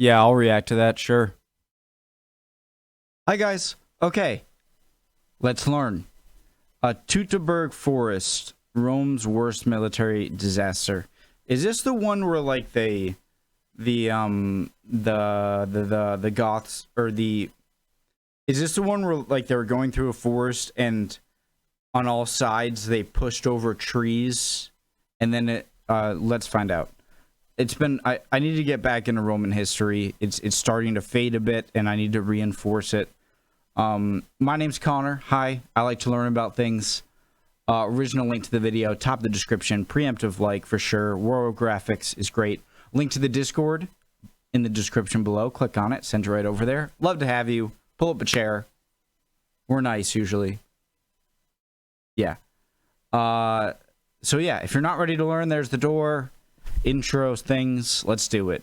Yeah, I'll react to that, sure. Hi guys. Okay, let's learn. Teutoburg Forest, Rome's worst military disaster. Is this the one where like the Goths or the? Is this the one where like they were going through a forest and on all sides they pushed over trees, and then let's find out. It's been I need to get back into Roman history. It's starting to fade a bit, and I need to reinforce it. My name's Connor. Hi, I like to learn about things. Original link to the video, top of the description. Preemptive like for sure. World graphics is great. Link to the Discord in the description below. Click on it. Send you right over there. Love to have you. Pull up a chair. We're nice usually. Yeah. So yeah, if you're not ready to learn, there's the door. Intros, things. Let's do it.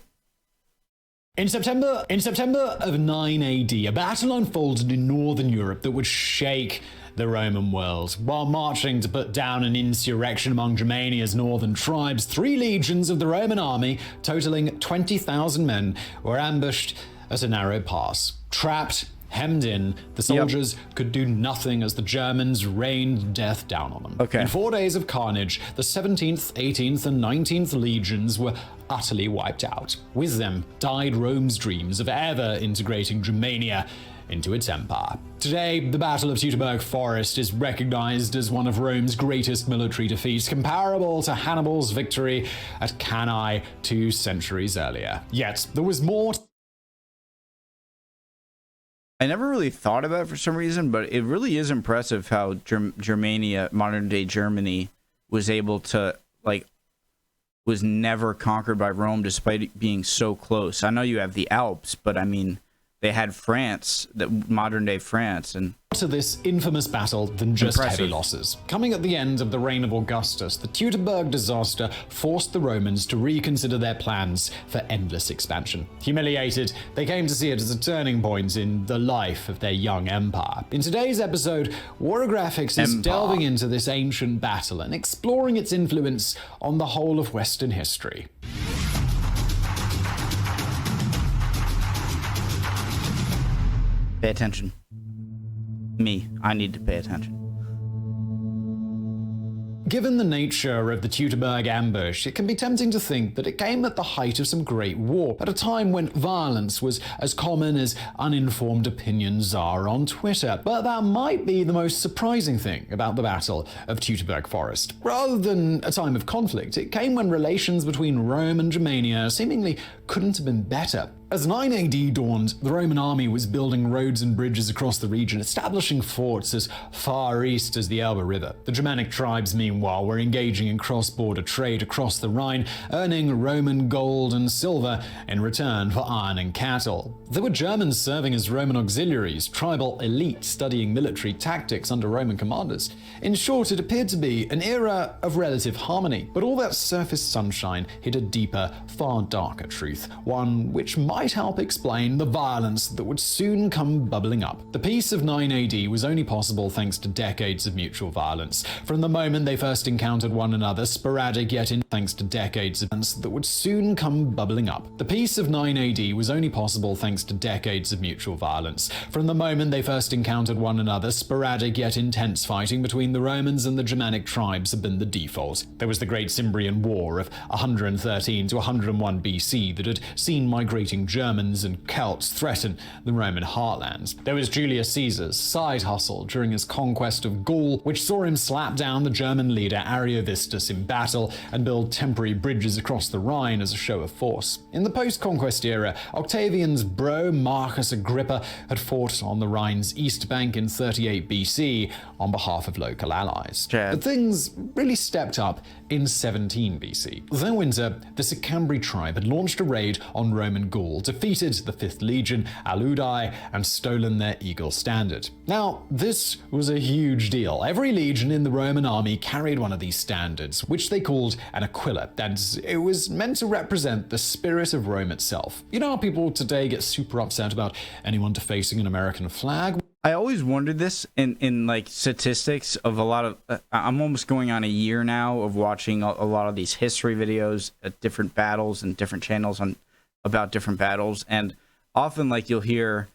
In September of 9 AD, a battle unfolded in northern Europe that would shake the Roman world. While marching to put down an insurrection among Germania's northern tribes, 3 legions of the Roman army, totaling 20,000 men, were ambushed at a narrow pass. Trapped, hemmed in, the soldiers could do nothing as the Germans rained death down on them. Okay. In 4 days of carnage, the 17th, 18th, and 19th legions were utterly wiped out. With them died Rome's dreams of ever integrating Germania into its empire. Today, the Battle of Teutoburg Forest is recognized as one of Rome's greatest military defeats, comparable to Hannibal's victory at Cannae 2 centuries earlier. Yet, there was more. I never really thought about it for some reason, but it really is impressive how Germania, modern day Germany, was able to, like, was never conquered by Rome despite it being so close. I know you have the Alps, but I mean, they had France, modern day France, and to this infamous battle than just heavy losses. Coming at the end of the reign of Augustus, the Teutoburg disaster forced the Romans to reconsider their plans for endless expansion. Humiliated, they came to see it as a turning point in the life of their young empire. In today's episode, Warographics is delving into this ancient battle and exploring its influence on the whole of Western history. pay attention. I need to pay attention. Given the nature of the Teutoburg ambush, it can be tempting to think that it came at the height of some great war, at a time when violence was as common as uninformed opinions are on Twitter. But that might be the most surprising thing about the Battle of Teutoburg Forest. Rather than a time of conflict, it came when relations between Rome and Germania seemingly couldn't have been better. As 9 AD dawned, the Roman army was building roads and bridges across the region, establishing forts as far east as the Elbe River. The Germanic tribes, meanwhile, were engaging in cross-border trade across the Rhine, earning Roman gold and silver in return for iron and cattle. There were Germans serving as Roman auxiliaries, tribal elite studying military tactics under Roman commanders. In short, it appeared to be an era of relative harmony, but all that surface sunshine hid a deeper, far darker truth, one which might help explain the violence that would soon come bubbling up. The peace of 9 AD was only possible thanks to decades of mutual violence. From the moment they first encountered one another, sporadic yet thanks to decades of violence that would soon come bubbling up. The peace of 9 AD was only possible thanks to decades of mutual violence. From the moment they first encountered one another, sporadic yet intense fighting between the Romans and the Germanic tribes had been the default. There was the Great Cimbrian War of 113 to 101 BC that had seen migrating Germans and Celts threaten the Roman heartlands. There was Julius Caesar's side hustle during his conquest of Gaul, which saw him slap down the German leader Ariovistus in battle and build temporary bridges across the Rhine as a show of force. In the post-conquest era, Octavian's bro Marcus Agrippa had fought on the Rhine's east bank in 38 BC on behalf of local allies. But things really stepped up in 17 BC. That winter, the Sicambri tribe had launched a raid on Roman Gaul, defeated the 5th Legion, Aludi, and stolen their eagle standard. Now, this was a huge deal. Every legion in the Roman army carried one of these standards, which they called an aquila, and it was meant to represent the spirit of Rome itself. You know how people today get super upset about anyone defacing an American flag? I always wondered this in like statistics of a lot of, I'm almost going on a year now of watching a lot of these history videos at different battles and different channels on about different battles, and often like you'll hear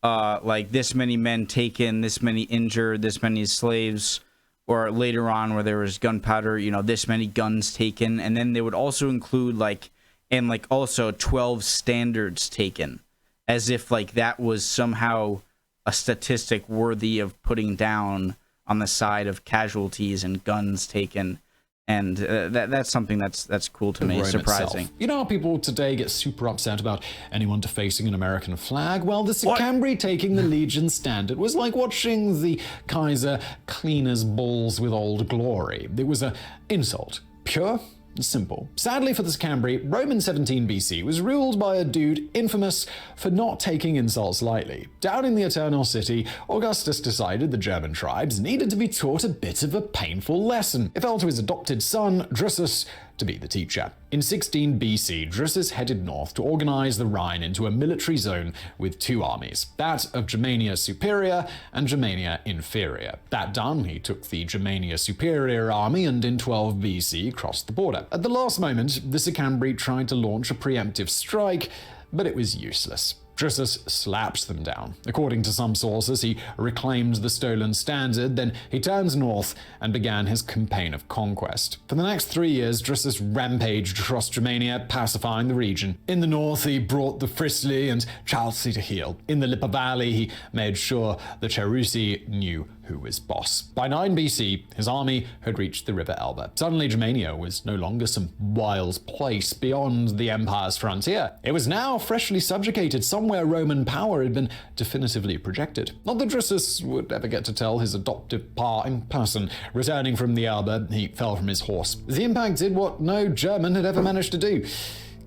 like this many men taken, this many injured, this many slaves, or later on where there was gunpowder, you know, this many guns taken, and then they would also include like, and like also 12 standards taken, as if like that was somehow a statistic worthy of putting down on the side of casualties and guns taken. And that's something that's cool to me, Rome surprising. itself. You know how people today get super upset about anyone defacing an American flag? Well, the Sicambri taking the Legion standard was like watching the Kaiser clean his balls with Old Glory. It was an insult. Pure and simple. Sadly for the Sicambri, Rome in 17 BC was ruled by a dude infamous for not taking insults lightly. Down in the Eternal City, Augustus decided the German tribes needed to be taught a bit of a painful lesson. It fell to his adopted son, Drusus, to be the teacher. In 16 BC, Drusus headed north to organize the Rhine into a military zone with two armies, that of Germania Superior and Germania Inferior. That done, he took the Germania Superior army and in 12 BC crossed the border. At the last moment, the Sicambri tried to launch a preemptive strike, but it was useless. Drusus slapped them down. According to some sources, he reclaimed the stolen standard, then he turned north and began his campaign of conquest. For the next 3 years, Drusus rampaged across Germania, pacifying the region. In the north, he brought the Frisli and Chalci to heel. In the Lippe Valley, he made sure the Cherusci knew who was boss. By 9 BC, his army had reached the River Elbe. Suddenly, Germania was no longer some wild place beyond the empire's frontier. It was now freshly subjugated, somewhere Roman power had been definitively projected. Not that Drusus would ever get to tell his adoptive pa in person. Returning from the Elbe, he fell from his horse. The impact did what no German had ever managed to do: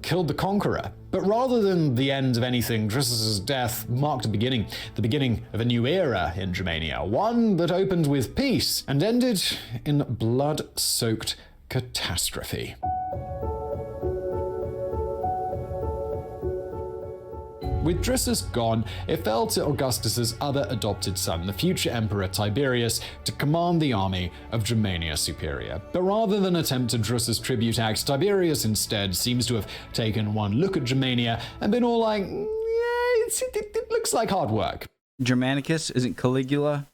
killed the conqueror. But rather than the end of anything, Drusus's death marked the beginning of a new era in Germania, one that opened with peace and ended in blood-soaked catastrophe. With Drusus gone, it fell to Augustus's other adopted son, the future emperor Tiberius, to command the army of Germania Superior. But rather than attempt to Drusus' tribute act, Tiberius instead seems to have taken one look at Germania and been all like, yeah, it looks like hard work. Germanicus isn't Caligula.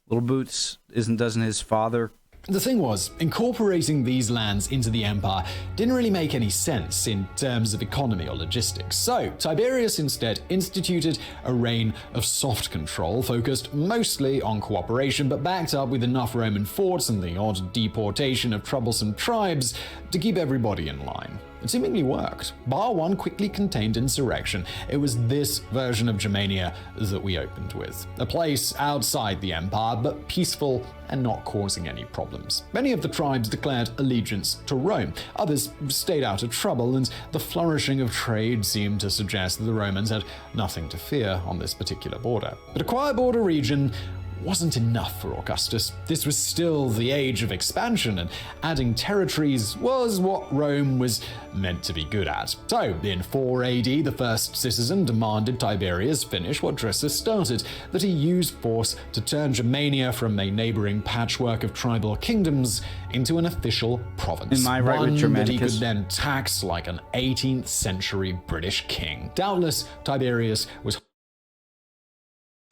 Little Boots doesn't his father? The thing was, incorporating these lands into the empire didn't really make any sense in terms of economy or logistics. So, Tiberius instead instituted a reign of soft control focused mostly on cooperation, but backed up with enough Roman forts and the odd deportation of troublesome tribes to keep everybody in line. It seemingly worked. Bar one quickly contained insurrection. It was this version of Germania that we opened with. A place outside the empire, but peaceful and not causing any problems. Many of the tribes declared allegiance to Rome. Others stayed out of trouble, and the flourishing of trade seemed to suggest that the Romans had nothing to fear on this particular border. But a quiet border region wasn't enough for Augustus. This was still the age of expansion, and adding territories was what Rome was meant to be good at. So, in 4 AD, the first citizen demanded Tiberius finish what Drusus started, that he use force to turn Germania from a neighboring patchwork of tribal kingdoms into an official province. Am I right with One Germanicus? that he could then tax like an 18th century British king. Doubtless, Tiberius was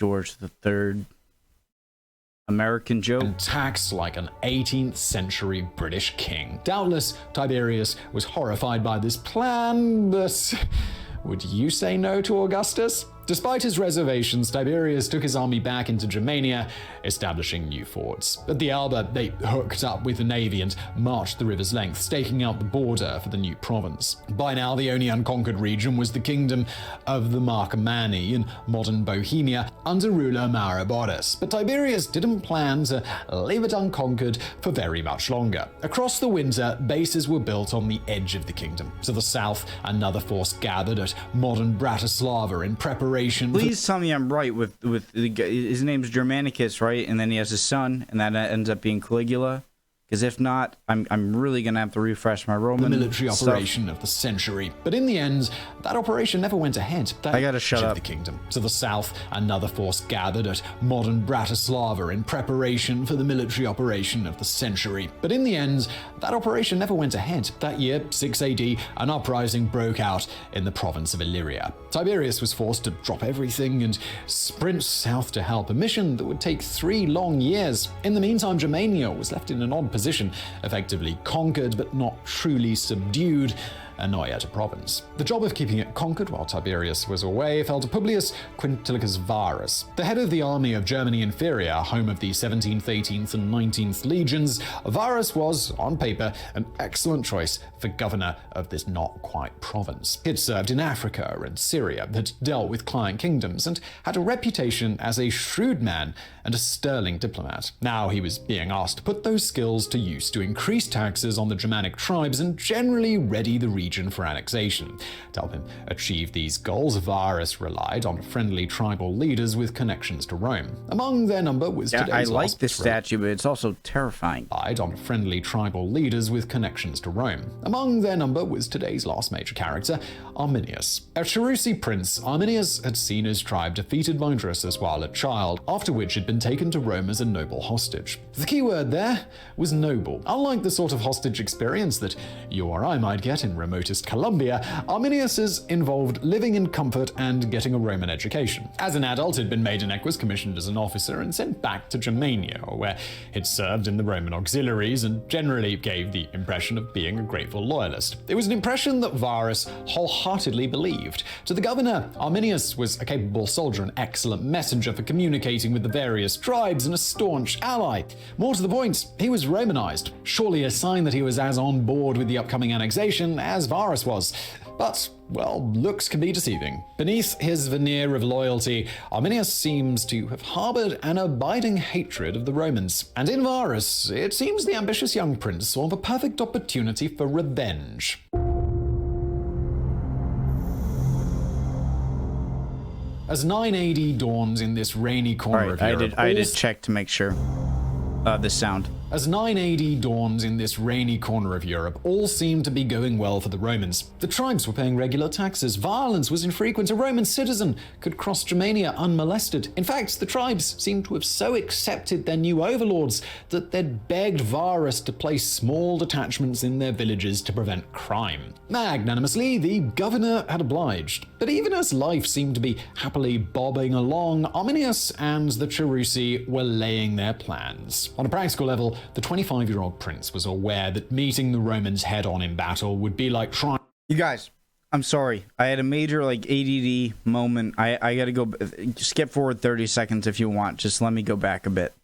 George III. American joke. and taxed like an 18th century British king. Doubtless, Tiberius was horrified by this plan, but would you say no to Augustus? Despite his reservations, Tiberius took his army back into Germania, establishing new forts. At the Elbe, they hooked up with the navy and marched the river's length, staking out the border for the new province. By now, the only unconquered region was the kingdom of the Marcomanni in modern Bohemia under ruler Maroboduus. But Tiberius didn't plan to leave it unconquered for very much longer. Across the winter, bases were built on the edge of the kingdom. To the south, another force gathered at modern Bratislava in preparation. Please tell me I'm right with the guy. His name's Germanicus, right? And then he has a son, and that ends up being Caligula. Because if not, I'm really gonna have to refresh my Roman the military stuff. operation of the century. But in the end, that operation never went ahead. That I gotta shut up. the kingdom. To the south, another force gathered at modern Bratislava in preparation for the military operation of the century. But in the end, that operation never went ahead. That year, 6 AD, an uprising broke out in the province of Illyria. Tiberius was forced to drop everything and sprint south to help, a mission that would take 3 long years. In the meantime, Germania was left in an odd position, effectively conquered but not truly subdued, and not yet a province. The job of keeping it conquered while Tiberius was away fell to Publius Quintilicus Varus. The head of the army of Germany Inferior, home of the 17th, 18th, and 19th legions, Varus was, on paper, an excellent choice for governor of this not-quite province. He had served in Africa and Syria, had dealt with client kingdoms, and had a reputation as a shrewd man and a sterling diplomat. Now he was being asked to put those skills to use to increase taxes on the Germanic tribes and generally ready the region for annexation. To help him achieve these goals, Varus relied on friendly tribal leaders with connections to Rome. Among their number was today's I like last this statue, but it's also terrifying. on friendly tribal leaders with connections to Rome. Among their number was today's last major character, Arminius. A Cherusci prince, Arminius had seen his tribe defeated by Drusus while a child, after which had been taken to Rome as a noble hostage. The key word there was noble. Unlike the sort of hostage experience that you or I might get in remotest Colombia, Arminius's involved living in comfort and getting a Roman education. As an adult, he'd been made an equus, commissioned as an officer, and sent back to Germania, where he'd served in the Roman auxiliaries and generally gave the impression of being a grateful loyalist. It was an impression that Varus wholeheartedly believed. To the governor, Arminius was a capable soldier, an excellent messenger for communicating with the various tribes, and a staunch ally. More to the point, he was Romanized, surely a sign that he was as on board with the upcoming annexation as Varus was. But, well, looks can be deceiving. Beneath his veneer of loyalty, Arminius seems to have harbored an abiding hatred of the Romans. And in Varus, it seems the ambitious young prince saw the perfect opportunity for revenge. As 9 AD dawns in this rainy corner of Europe, I did check to make sure. The sound. As 9 AD dawns in this rainy corner of Europe, all seemed to be going well for the Romans. The tribes were paying regular taxes, violence was infrequent, a Roman citizen could cross Germania unmolested. In fact, the tribes seemed to have so accepted their new overlords that they'd begged Varus to place small detachments in their villages to prevent crime. Magnanimously, the governor had obliged. But even as life seemed to be happily bobbing along, Arminius and the Cherusci were laying their plans. On a practical level, the 25-year-old prince was aware that meeting the Romans head-on in battle would be like trying... You guys, I'm sorry. I had a major ADD moment. I gotta go. Skip forward 30 seconds if you want. Just let me go back a bit.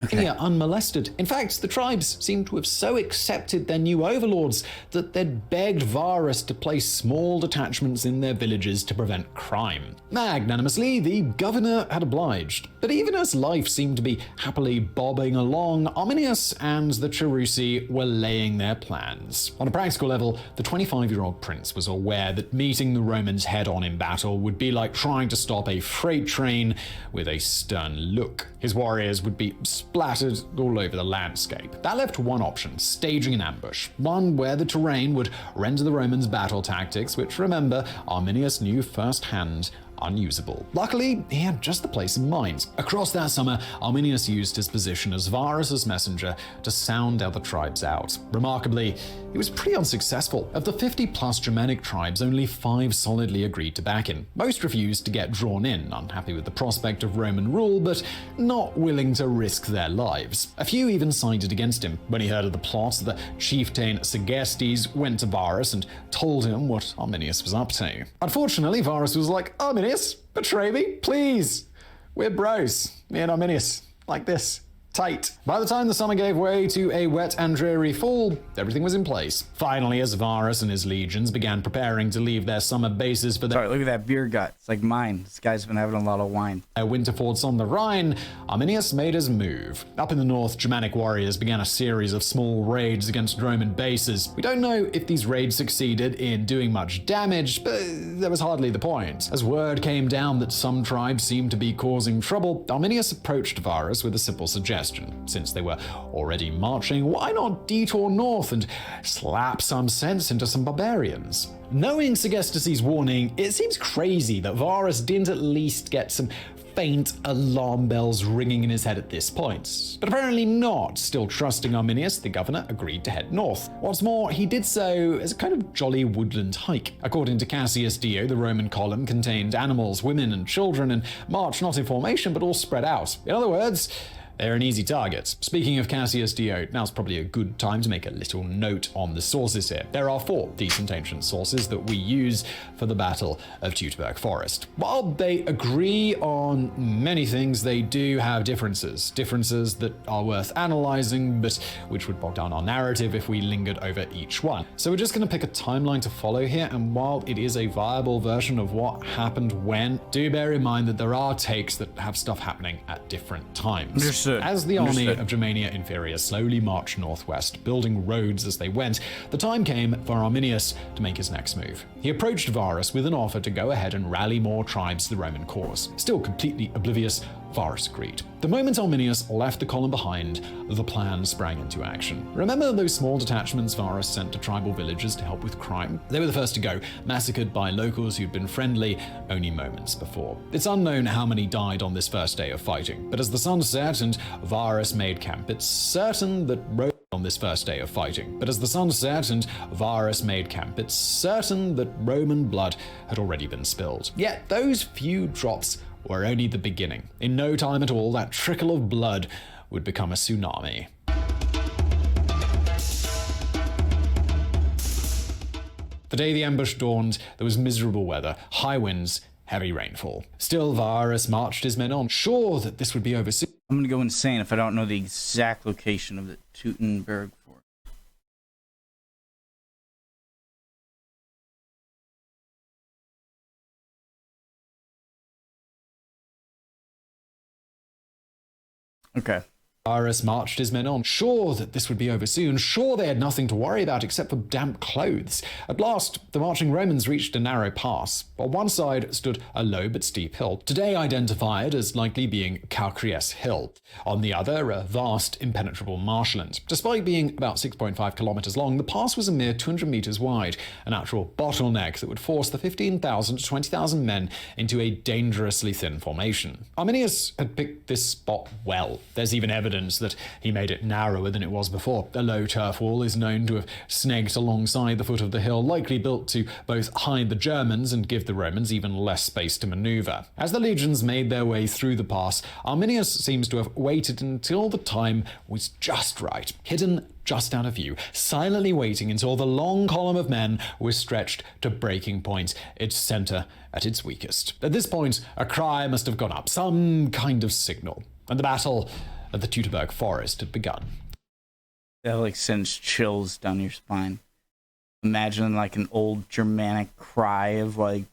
Okay. Unmolested. In fact, the tribes seemed to have so accepted their new overlords that they'd begged Varus to place small detachments in their villages to prevent crime. Magnanimously, the governor had obliged. But even as life seemed to be happily bobbing along, Arminius and the Cherusci were laying their plans. On a practical level, the 25-year-old prince was aware that meeting the Romans head-on in battle would be like trying to stop a freight train with a stern look. His warriors would be splattered all over the landscape. That left one option, staging an ambush, one where the terrain would render the Romans' battle tactics, which, remember, Arminius knew firsthand, unusable. Luckily, he had just the place in mind. Across that summer, Arminius used his position as Varus's messenger to sound other tribes out. Remarkably, he was pretty unsuccessful. Of the 50-plus Germanic tribes, only 5 solidly agreed to back him. Most refused to get drawn in, unhappy with the prospect of Roman rule, but not willing to risk their lives. A few even sided against him. When he heard of the plot, the chieftain Segestes went to Varus and told him what Arminius was up to. Unfortunately, Varus was like, Arminius, betray me, please. We're bros, me and Arminius, like this. Tight. By the time the summer gave way to a wet and dreary fall, everything was in place. Finally, as Varus and his legions began preparing to leave their summer bases for their... Sorry, look at that beer gut. It's like mine. This guy's been having a lot of wine. winter forts on the Rhine, Arminius made his move. Up in the north, Germanic warriors began a series of small raids against Roman bases. We don't know if these raids succeeded in doing much damage, but that was hardly the point. As word came down that some tribes seemed to be causing trouble, Arminius approached Varus with a simple suggestion. suggestion. Since they were already marching, why not detour north and slap some sense into some barbarians? Knowing Sergestus's warning, it seems crazy that Varus didn't at least get some faint alarm bells ringing in his head at this point. But apparently not. Still trusting Arminius, the governor agreed to head north. What's more, he did so as a kind of jolly woodland hike. According to Cassius Dio, the Roman column contained animals, women, and children, and marched not in formation but all spread out. In other words, they're an easy target. Speaking of Cassius Dio, now's probably a good time to make a little note on the sources here. There are 4 decent ancient sources that we use for the Battle of Teutoburg Forest. While they agree on many things, they do have differences. Differences that are worth analyzing, but which would bog down our narrative if we lingered over each one. So we're just going to pick a timeline to follow here, and while it is a viable version of what happened when, do bear in mind that there are takes that have stuff happening at different times. As the army of Germania Inferior slowly marched northwest, building roads as they went, the time came for Arminius to make his next move. He approached Varus with an offer to go ahead and rally more tribes to the Roman cause. Still completely oblivious, Varus agreed. The moment Arminius left the column behind, the plan sprang into action. Remember those small detachments Varus sent to tribal villages to help with crime? They were the first to go, massacred by locals who'd been friendly only moments before. It's unknown how many died on this first day of fighting, but as the sun set and Varus made camp, it's certain that Roman blood had already been spilled. Yet those few drops were only the beginning. In no time at all, that trickle of blood would become a tsunami. The day the ambush dawned, there was miserable weather, high winds, heavy rainfall. Still, Varus marched his men on, sure that this would be over soon. I'm gonna go insane if I don't know the exact location of the Teutoburg fort. Okay. Varus marched his men on, sure that this would be over soon, sure they had nothing to worry about except for damp clothes. At last, the marching Romans reached a narrow pass. On one side stood a low but steep hill, today identified as likely being Calcareous Hill. On the other, a vast, impenetrable marshland. Despite being about 6.5 kilometers long, the pass was a mere 200 meters wide, a natural bottleneck that would force the 15,000 to 20,000 men into a dangerously thin formation. Arminius had picked this spot well. There's even evidence that he made it narrower than it was before. A low turf wall is known to have snagged alongside the foot of the hill, likely built to both hide the Germans and give the Romans even less space to maneuver. As the legions made their way through the pass, Arminius seems to have waited until the time was just right, hidden just out of view, silently waiting until the long column of men was stretched to breaking point, its center at its weakest. At this point, a cry must have gone up, some kind of signal, and the battle of the Teutoburg Forest had begun. That like sends chills down your spine. Imagine like an old Germanic cry of like.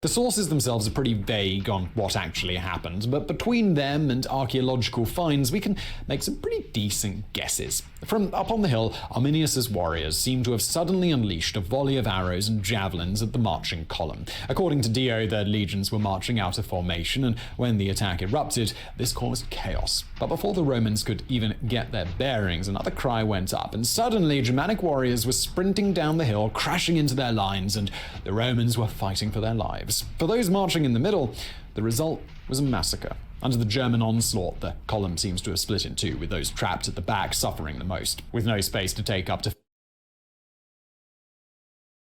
The sources themselves are pretty vague on what actually happened, but between them and archaeological finds, we can make some pretty decent guesses. From up on the hill, Arminius's warriors seem to have suddenly unleashed a volley of arrows and javelins at the marching column. According to Dio, their legions were marching out of formation, and when the attack erupted, this caused chaos. But before the Romans could even get their bearings, another cry went up, and suddenly Germanic warriors were sprinting down the hill, crashing into their lines, and the Romans were fighting for their lives. For those marching in the middle, the result was a massacre. Under the German onslaught, the column seems to have split in two, with those trapped at the back suffering the most. With no space to take up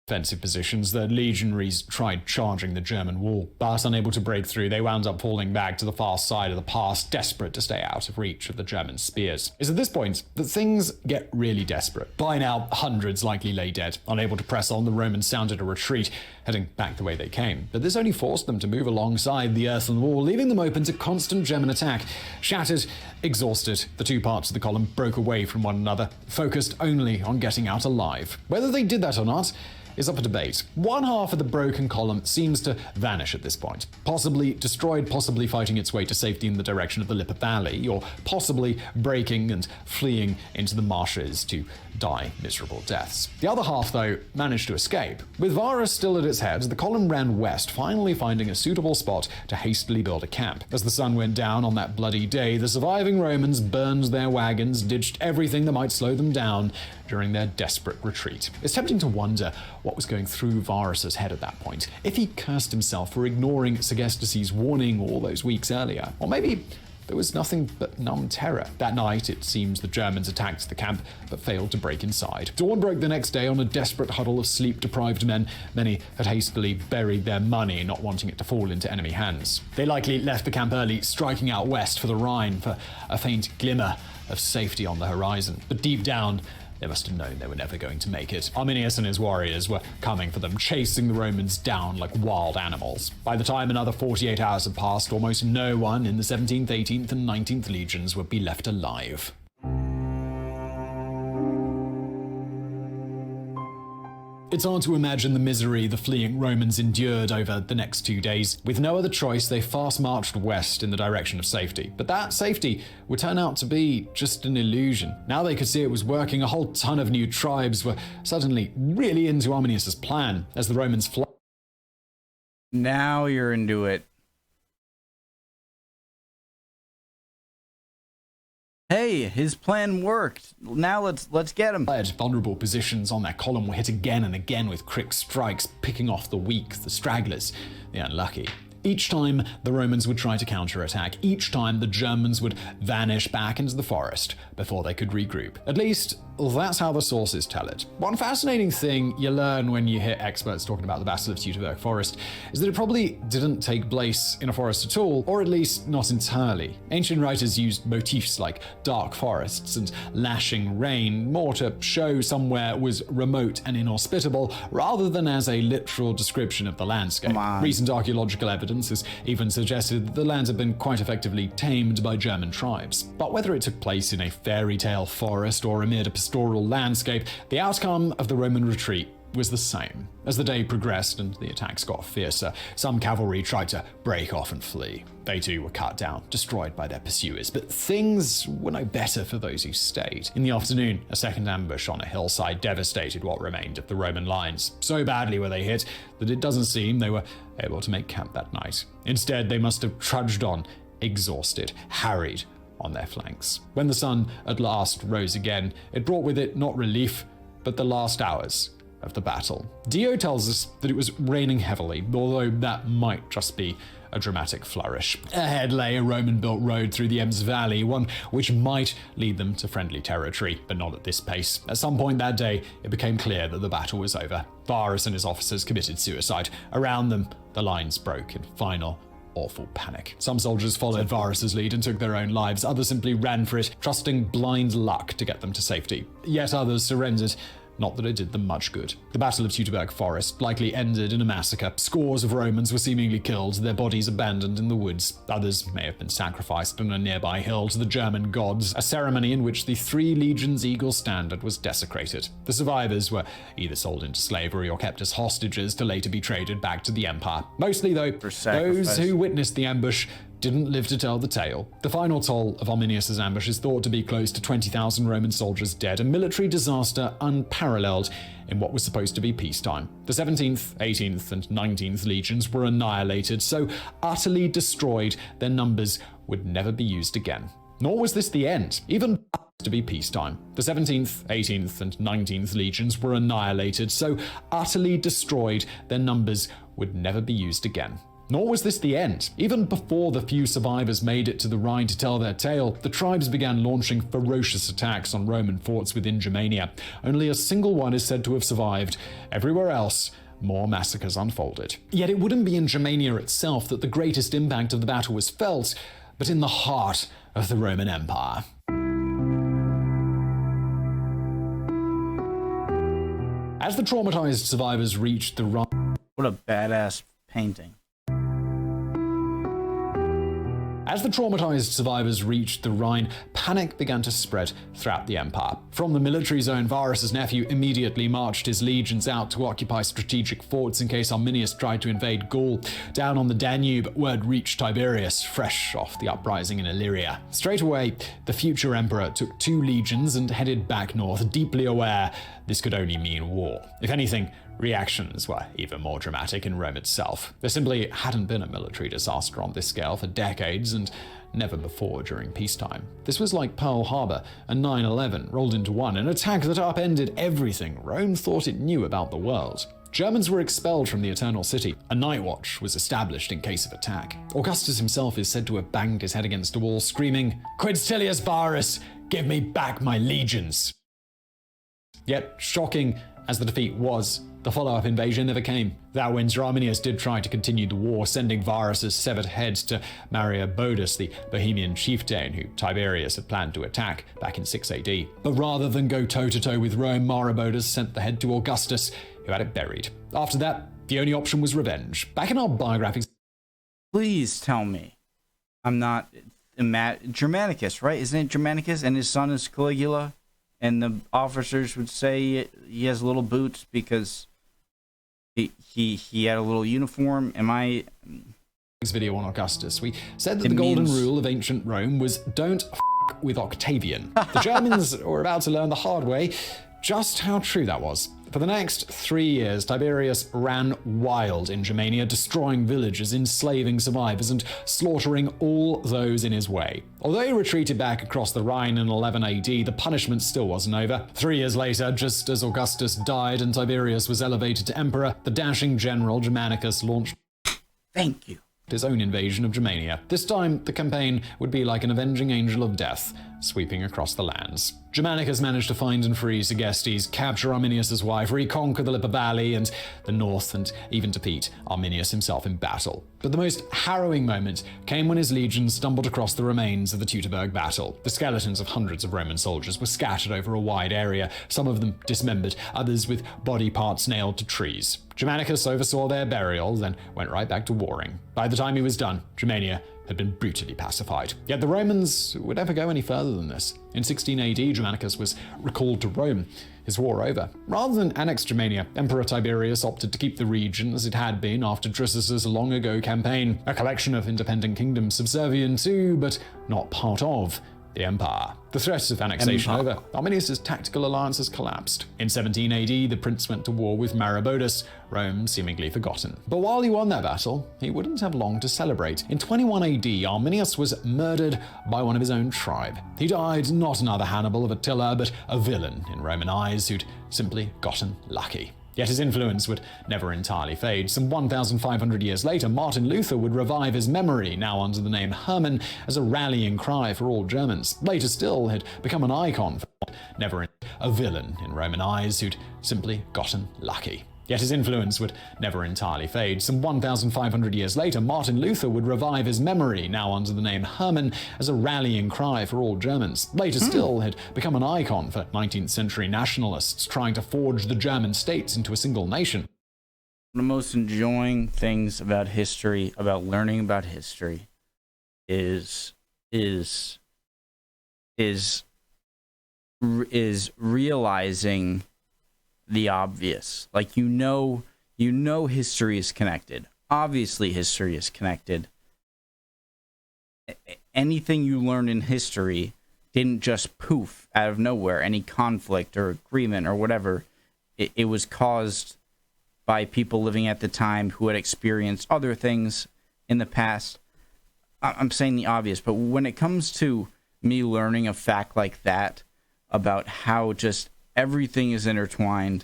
defensive positions, the legionaries tried charging the German wall, but unable to break through, they wound up falling back to the far side of the pass, desperate to stay out of reach of the German spears. It's at this point that things get really desperate. By now, hundreds likely lay dead. Unable to press on, the Romans sounded a retreat, heading back the way they came. But this only forced them to move alongside the earthen wall, leaving them open to constant German attack. Shattered, exhausted, the two parts of the column broke away from one another, focused only on getting out alive. Whether they did that or not, is up for debate. One half of the broken column seems to vanish at this point, possibly destroyed, possibly fighting its way to safety in the direction of the Lippe Valley, or possibly breaking and fleeing into the marshes to die miserable deaths. The other half, though, managed to escape. With Varus still at its head, the column ran west, finally finding a suitable spot to hastily build a camp. As the sun went down on that bloody day, the surviving Romans burned their wagons, ditched everything that might slow them down during their desperate retreat. It's tempting to wonder what was going through Varus's head at that point. If he cursed himself for ignoring Segestus's warning all those weeks earlier, or maybe there was nothing but numb terror. That night, it seems the Germans attacked the camp, but failed to break inside. Dawn broke the next day on a desperate huddle of sleep-deprived men. Many had hastily buried their money, not wanting it to fall into enemy hands. They likely left the camp early, striking out west for the Rhine for a faint glimmer of safety on the horizon. But deep down, they must have known they were never going to make it. Arminius and his warriors were coming for them, chasing the Romans down like wild animals. By the time another 48 hours had passed, almost no one in the 17th, 18th, and 19th legions would be left alive. It's hard to imagine the misery the fleeing Romans endured over the next 2 days. With no other choice, they fast marched west in the direction of safety. But that safety would turn out to be just an illusion. Now they could see it was working. A whole ton of new tribes were suddenly really into Arminius' plan as the Romans fled. Now you're into it. Hey, his plan worked. Now let's get him. Vulnerable positions on their column were hit again and again with quick strikes, picking off the weak, the stragglers, the unlucky. Each time the Romans would try to counterattack, each time the Germans would vanish back into the forest before they could regroup. At least, that's how the sources tell it. One fascinating thing you learn when you hear experts talking about the Battle of Teutoburg Forest is that it probably didn't take place in a forest at all, or at least not entirely. Ancient writers used motifs like dark forests and lashing rain more to show somewhere was remote and inhospitable, rather than as a literal description of the landscape. Recent archaeological evidence has even suggested that the lands had been quite effectively tamed by German tribes. But whether it took place in a fairy tale forest or amid a pastoral landscape, the outcome of the Roman retreat was the same. As the day progressed and the attacks got fiercer, some cavalry tried to break off and flee. They too were cut down, destroyed by their pursuers, but things were no better for those who stayed. In the afternoon, a second ambush on a hillside devastated what remained of the Roman lines. So badly were they hit that it doesn't seem they were able to make camp that night. Instead, they must have trudged on, exhausted, harried on their flanks. When the sun at last rose again, it brought with it not relief, but the last hours of the battle. Dio tells us that it was raining heavily, although that might just be a dramatic flourish. Ahead lay a Roman-built road through the Ems Valley, one which might lead them to friendly territory, but not at this pace. At some point that day, it became clear that the battle was over. Varus and his officers committed suicide. Around them, the lines broke in final, awful panic. Some soldiers followed Varus's lead and took their own lives. Others simply ran for it, trusting blind luck to get them to safety. Yet others surrendered. Not that it did them much good. The Battle of Teutoburg Forest likely ended in a massacre. Scores of Romans were seemingly killed, their bodies abandoned in the woods. Others may have been sacrificed on a nearby hill to the German gods, a ceremony in which the 3 legions' eagle standard was desecrated. The survivors were either sold into slavery or kept as hostages to later be traded back to the empire. Mostly, though, those who witnessed the ambush didn't live to tell the tale. The final toll of Arminius' ambush is thought to be close to 20,000 Roman soldiers dead, a military disaster unparalleled in what was supposed to be peacetime. The 17th, 18th, and 19th legions were annihilated, so utterly destroyed their numbers would never be used again. Nor was this the end, even to be peacetime. The 17th, 18th, and 19th legions were annihilated, so utterly destroyed their numbers would never be used again. Nor was this the end. Even before the few survivors made it to the Rhine to tell their tale, the tribes began launching ferocious attacks on Roman forts within Germania. Only a single one is said to have survived. Everywhere else, more massacres unfolded. Yet it wouldn't be in Germania itself that the greatest impact of the battle was felt, but in the heart of the Roman Empire. As the traumatized survivors reached the Rhine... What a badass painting. As the traumatized survivors reached the Rhine, panic began to spread throughout the empire. From the military zone, Varus's nephew immediately marched his legions out to occupy strategic forts in case Arminius tried to invade Gaul. Down on the Danube, word reached Tiberius, fresh off the uprising in Illyria. Straight away, the future emperor took 2 legions and headed back north, deeply aware this could only mean war. If anything, reactions were even more dramatic in Rome itself. There simply hadn't been a military disaster on this scale for decades, and never before during peacetime. This was like Pearl Harbor and 9/11 rolled into one, an attack that upended everything Rome thought it knew about the world. Germans were expelled from the Eternal City. A night watch was established in case of attack. Augustus himself is said to have banged his head against a wall, screaming, "Quid Stilius Varus, give me back my legions!" Yet, shocking as the defeat was, the follow-up invasion never came. That winter, Arminius did try to continue the war, sending Varus's severed head to Mareoboduus, the Bohemian chieftain who Tiberius had planned to attack back in 6 AD. But rather than go toe-to-toe with Rome, Mareoboduus sent the head to Augustus, who had it buried. After that, the only option was revenge. Back in our biographies... Please tell me I'm not Germanicus, right? Isn't it Germanicus? And his son is Caligula? And the officers would say he has little boots because he had a little uniform. Am I... video on Augustus, we said that the golden rule of ancient Rome was don't f*** with Octavian. The Germans were about to learn the hard way just how true that was. For the next 3 years, Tiberius ran wild in Germania, destroying villages, enslaving survivors, and slaughtering all those in his way. Although he retreated back across the Rhine in 11 AD, the punishment still wasn't over. 3 years later, just as Augustus died and Tiberius was elevated to emperor, the dashing general Germanicus launched Thank you. his own invasion of Germania. This time, the campaign would be like an avenging angel of death, sweeping across the lands. Germanicus managed to find and free Segestes, capture Arminius' wife, reconquer the Lippe Valley and the north, and even defeat Arminius himself in battle. But the most harrowing moment came when his legions stumbled across the remains of the Teutoburg battle. The skeletons of hundreds of Roman soldiers were scattered over a wide area, some of them dismembered, others with body parts nailed to trees. Germanicus oversaw their burial, then went right back to warring. By the time he was done, Germania had been brutally pacified. Yet the Romans would never go any further than this. In 16 AD, Germanicus was recalled to Rome, his war over. Rather than annex Germania, Emperor Tiberius opted to keep the region as it had been after Drusus's long-ago campaign, a collection of independent kingdoms subservient to, but not part of, the empire. The threat of annexation over, Arminius' tactical alliances collapsed. In 17 AD, the prince went to war with Mareoboduus, Rome seemingly forgotten. But while he won that battle, he wouldn't have long to celebrate. In 21 AD, Arminius was murdered by one of his own tribe. He died not another Hannibal of Attila, but a villain in Roman eyes who'd simply gotten lucky. Yet his influence would never entirely fade. Some 1,500 years later, Martin Luther would revive his memory, now under the name Hermann, as a rallying cry for all Germans. Later still, he'd become an icon for never a villain in Roman eyes who'd simply gotten lucky. Yet his influence would never entirely fade. Some 1,500 years later, Martin Luther would revive his memory, now under the name Hermann, as a rallying cry for all Germans. Later still, he'd become an icon for 19th century nationalists trying to forge the German states into a single nation. One of the most enjoying things about history, about learning about history, is realizing the obvious. Like, you know history is connected. Obviously history is connected. Anything you learn in history didn't just poof out of nowhere. Any conflict or agreement or whatever, it was caused by people living at the time who had experienced other things in the past. I'm saying the obvious, but when it comes to me learning a fact like that about how just everything is intertwined,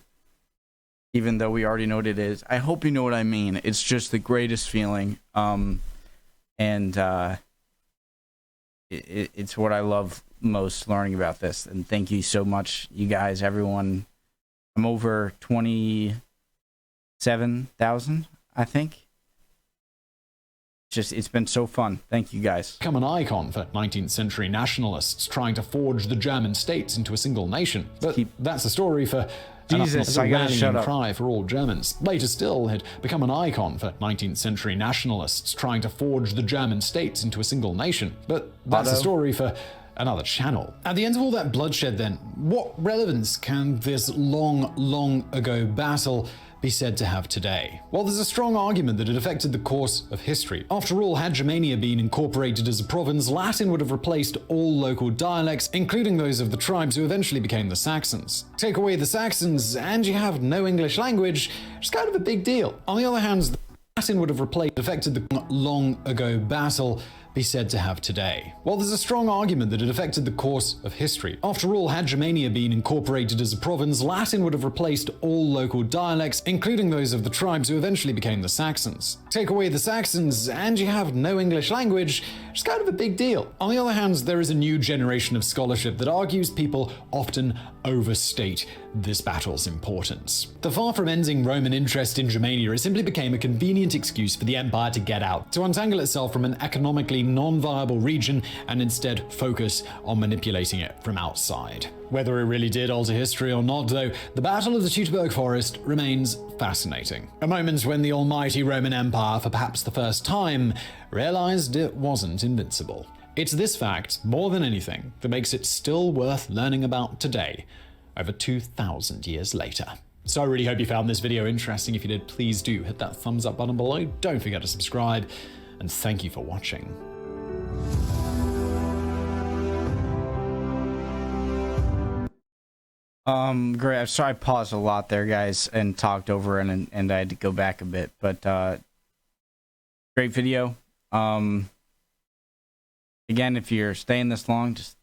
even though we already know what it is. I hope you know what I mean. It's just the greatest feeling. It's what I love most learning about this. And thank you so much, you guys, everyone. I'm over 27,000, I think. It's been so fun. Thank you, guys. Become an icon for 19th century nationalists trying to forge the German states into a single nation. But that's a story for Jesus, as a I gotta rallying shut up. cry for all Germans. Later still, had become an icon for 19th century nationalists trying to forge the German states into a single nation. But that's a story for another channel. At the end of all that bloodshed then, what relevance can this long ago battle be said to have today? Well, there's a strong argument that it affected the course of history. After all, had Germania been incorporated as a province, Latin would have replaced all local dialects, including those of the tribes who eventually became the Saxons. Take away the Saxons, and you have no English language, which is kind of a big deal. On the other hand, Latin would have affected the long ago battle be said to have today. Well, there's a strong argument that it affected the course of history. After all, had Germania been incorporated as a province, Latin would have replaced all local dialects, including those of the tribes who eventually became the Saxons. Take away the Saxons, and you have no English language, which is kind of a big deal. On the other hand, there is a new generation of scholarship that argues people often overstate this battle's importance. The far from ending Roman interest in Germania, it simply became a convenient excuse for the empire to get out, to untangle itself from an economically non-viable region and instead focus on manipulating it from outside. Whether it really did alter history or not, though, the Battle of the Teutoburg Forest remains fascinating. A moment when the almighty Roman Empire, for perhaps the first time, realized it wasn't invincible. It's this fact, more than anything, that makes it still worth learning about today, over 2,000 years later. So I really hope you found this video interesting. If you did, please do hit that thumbs up button below. Don't forget to subscribe, and thank you for watching. Great. I'm sorry I paused a lot there, guys, and talked over and I had to go back a bit, but great video. Again, if you're staying this long, just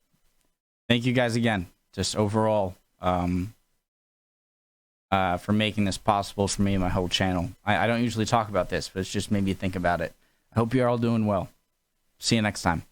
thank you guys again, just overall, for making this possible for me and my whole channel. I don't usually talk about this, but it's just made me think about it. I hope you're all doing well. See you next time.